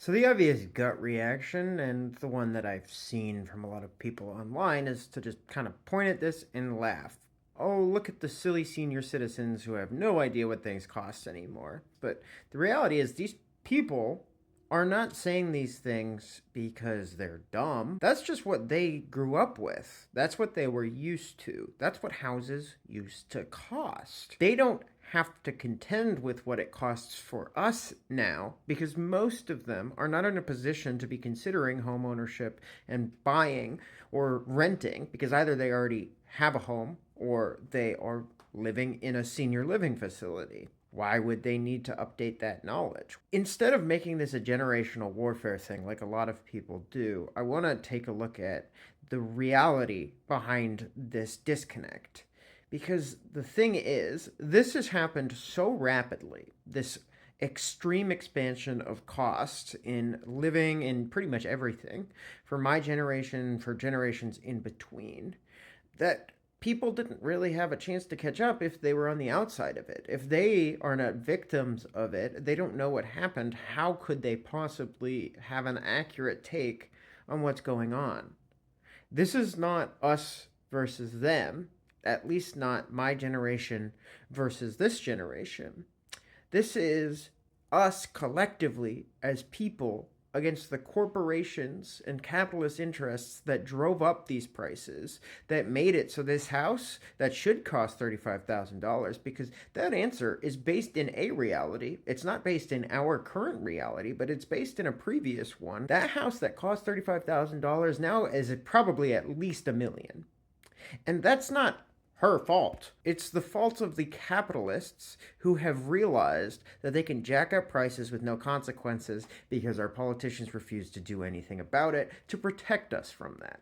So the obvious gut reaction, and the one that I've seen from a lot of people online, is to just kind of point at this and laugh. Oh, look at the silly senior citizens who have no idea what things cost anymore. But the reality is, these people are not saying these things because they're dumb. That's just what they grew up with. That's what they were used to. That's what houses used to cost. They don't have to contend with what it costs for us now because most of them are not in a position to be considering home ownership and buying or renting because either they already have a home or they are living in a senior living facility. Why would they need to update that knowledge? Instead of making this a generational warfare thing like a lot of people do, I want to take a look at the reality behind this disconnect. Because the thing is, this has happened so rapidly, this extreme expansion of costs in living in pretty much everything for my generation, for generations in between, that people didn't really have a chance to catch up if they were on the outside of it. If they are not victims of it, they don't know what happened, how could they possibly have an accurate take on what's going on? This is not us versus them, at least not my generation versus this generation. This is us collectively as people against the corporations and capitalist interests that drove up these prices, that made it so this house that should cost $35,000, because that answer is based in a reality. It's not based in our current reality, but it's based in a previous one. That house that cost $35,000 now is probably at least $1 million. And that's not her fault. It's the fault of the capitalists who have realized that they can jack up prices with no consequences because our politicians refuse to do anything about it to protect us from that.